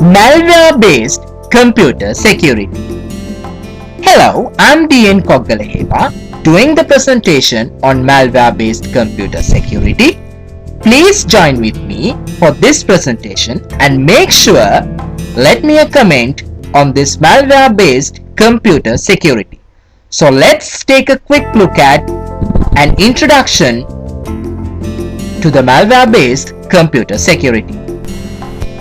Malware-based computer security. Hello, I'm DN Koggalaheva doing the presentation on malware-based computer security. Please join with me for this presentation and make sure let me a comment on this malware-based computer security. So let's take a quick look at an introduction to the malware-based computer security.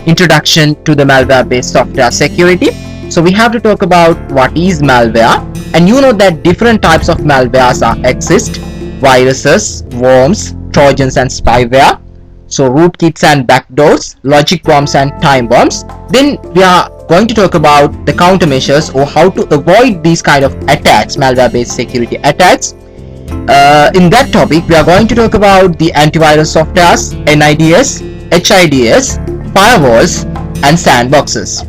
Introduction to the malware-based software security. So we have to talk about what is malware, and you know that different types of malwares exist: viruses, worms, trojans and spyware. So rootkits and backdoors, logic bombs and time bombs. Then we are going to talk about the countermeasures or how to avoid these kind of attacks, malware-based security attacks. In that topic, we are going to talk about the antivirus softwares, NIDS, HIDS, firewalls and sandboxes.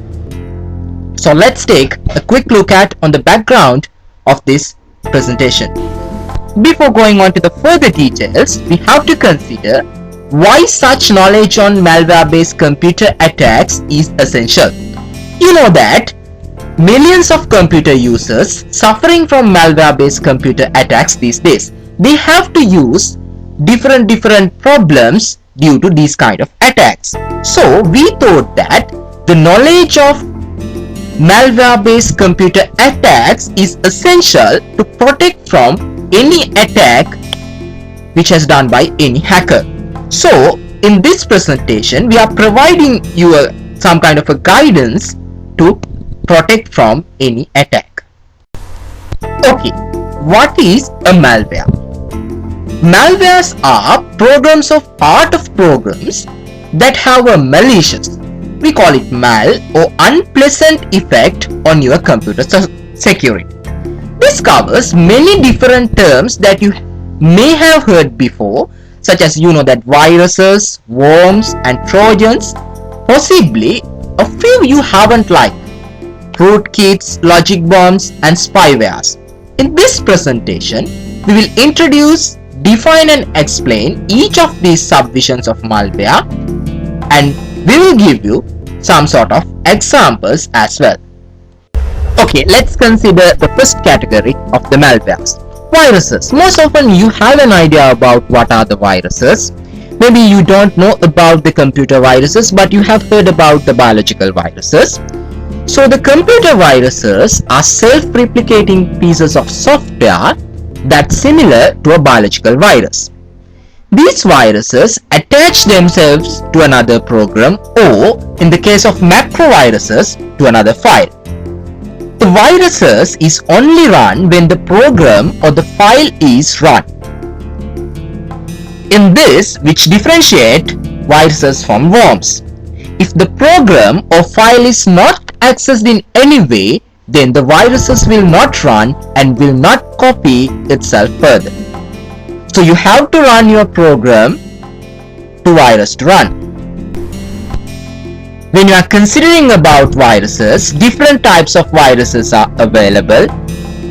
So let's take a quick look at on the background of this presentation. Before going on to the further details, we have to consider why such knowledge on malware-based computer attacks is essential. You know that millions of computer users suffering from malware-based computer attacks these days. They have to use different problems due to these kind of attacks. So we thought that the knowledge of malware-based computer attacks is essential to protect from any attack which is done by any hacker. So in this presentation, we are providing you some kind of a guidance to protect from any attack. Okay, what is a malware? Malwares are programs of part of programs that have a malicious, we call it mal, or unpleasant effect on your computer security. This covers many different terms that you may have heard before, such as that viruses, worms and trojans. Possibly a few you haven't, like rootkits, logic bombs and spywares. In this presentation, we will introduce, define and explain each of these subdivisions of malware, and we will give you some sort of examples as well. Okay, let's consider the first category of the malwares. Viruses. Most often you have an idea about what are the viruses. Maybe you don't know about the computer viruses, but you have heard about the biological viruses. So the computer viruses are self-replicating pieces of software that's similar to a biological virus. These viruses attach themselves to another program, or in the case of macroviruses, to another file. The viruses is only run when the program or the file is run. In this, which differentiate viruses from worms. If the program or file is not accessed in any way, then the viruses will not run and will not copy itself further. So you have to run your program to virus to run. When you are considering about viruses, different types of viruses are available.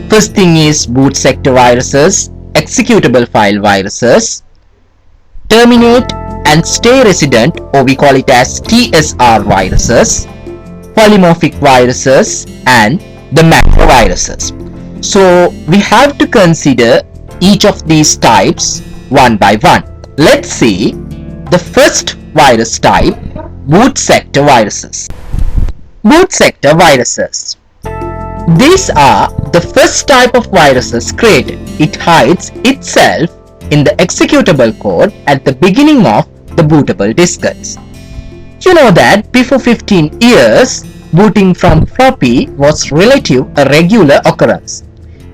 First thing is boot sector viruses, executable file viruses, terminate and stay resident, or we call it as TSR viruses, polymorphic viruses and the macroviruses. So we have to consider each of these types one by one. Let's see the first virus type, boot sector viruses. Boot sector viruses. These are the first type of viruses created. It hides itself in the executable code at the beginning of the bootable diskettes. You know that before 15 years, booting from floppy was a regular occurrence,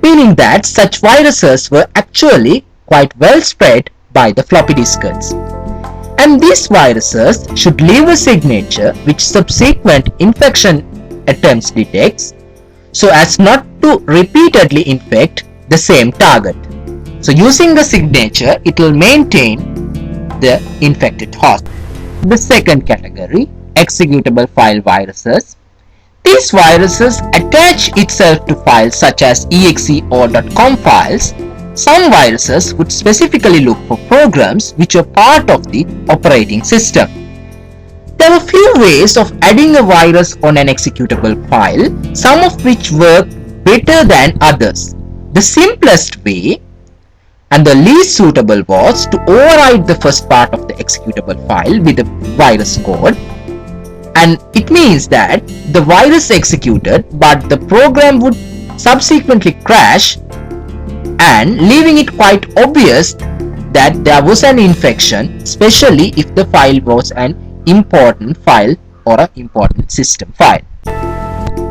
meaning that such viruses were actually quite well spread by the floppy diskettes. And these viruses should leave a signature which subsequent infection attempts detects, so as not to repeatedly infect the same target. So using the signature, it will maintain the infected host. The second category, executable file viruses. These viruses attach itself to files such as exe or .com files. Some viruses would specifically look for programs which are part of the operating system. There are few ways of adding a virus on an executable file, some of which work better than others. The simplest way and the least suitable was to override the first part of the executable file with a virus code, and it means that the virus executed but the program would subsequently crash, and leaving it quite obvious that there was an infection, especially if the file was an important file or an important system file.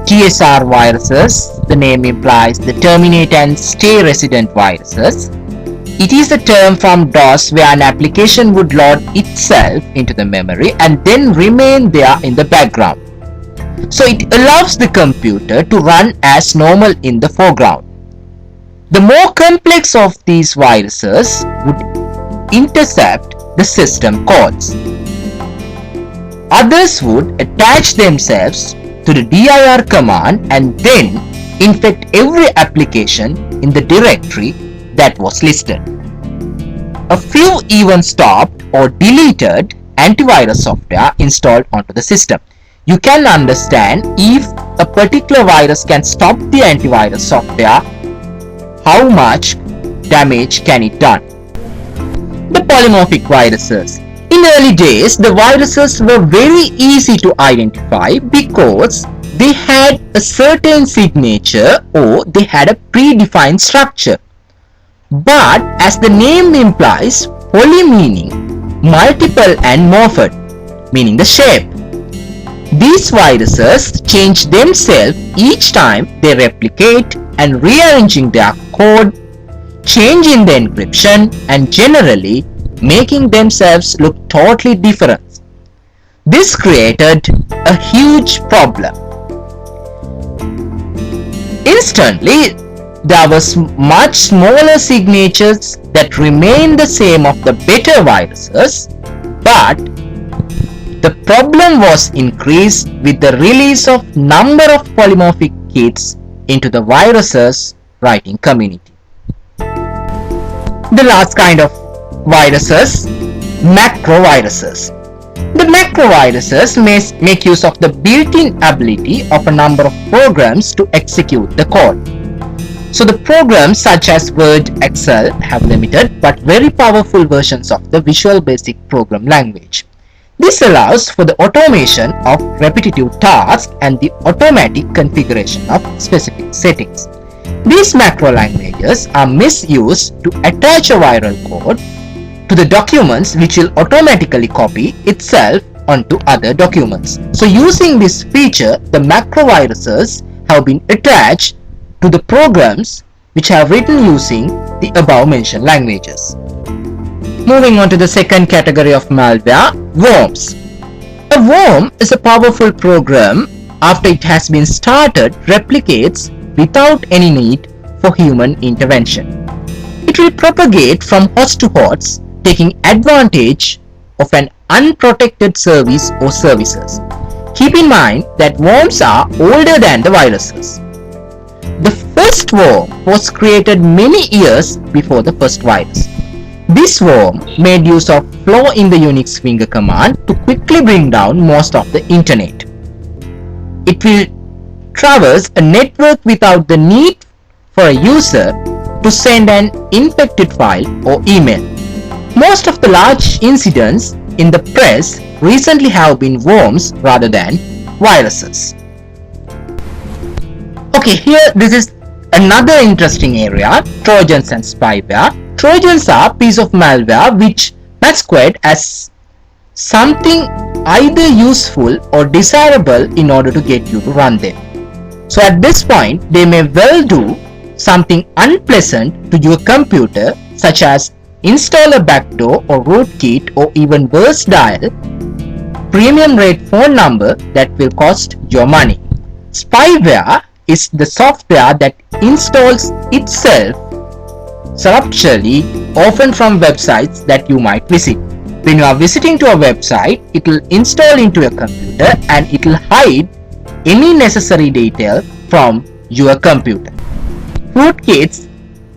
TSR viruses, the name implies the terminate and stay resident viruses. It is a term from DOS where an application would load itself into the memory and then remain there in the background. So it allows the computer to run as normal in the foreground. The more complex of these viruses would intercept the system calls. Others would attach themselves to the dir command and then infect every application in the directory that was listed. A few even stopped or deleted antivirus software installed onto the system. You can understand if a particular virus can stop the antivirus software, how much damage can it done. The polymorphic viruses. In early days, the viruses were very easy to identify because they had a certain signature or they had a predefined structure. But as the name implies, poly meaning multiple and morphed, meaning the shape. These viruses change themselves each time they replicate and rearranging their code, changing the encryption and generally making themselves look totally different. This created a huge problem. Instantly, there was much smaller signatures that remained the same of the better viruses, but the problem was increased with the release of number of polymorphic kits into the viruses writing community. The last kind of viruses, macroviruses. The macroviruses make use of the built-in ability of a number of programs to execute the code. So the programs such as Word, Excel have limited but very powerful versions of the Visual Basic Program language. This allows for the automation of repetitive tasks and the automatic configuration of specific settings. These macro languages are misused to attach a viral code to the documents which will automatically copy itself onto other documents. So using this feature, the macroviruses have been attached to the programs which are written using the above mentioned languages. Moving on to the second category of malware, worms. A worm is a powerful program after it has been started replicates without any need for human intervention. It will propagate from host to host, taking advantage of an unprotected service or services. Keep in mind that worms are older than the viruses. The first worm was created many years before the first virus. This worm made use of flaw in the Unix finger command to quickly bring down most of the internet. It will traverse a network without the need for a user to send an infected file or email. Most of the large incidents in the press recently have been worms rather than viruses. Okay, here this is another interesting area, Trojans and spyware. Trojans are a piece of malware which masquerade as something either useful or desirable in order to get you to run them. So at this point, they may well do something unpleasant to your computer, such as install a backdoor or rootkit, or even worse, dial premium rate phone number that will cost your money. Spyware is the software that installs itself surreptitiously, often from websites that you might visit. When you are visiting to a website, it will install into your computer and it will hide any necessary detail from your computer. Rootkits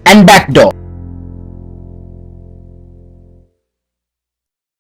and backdoor.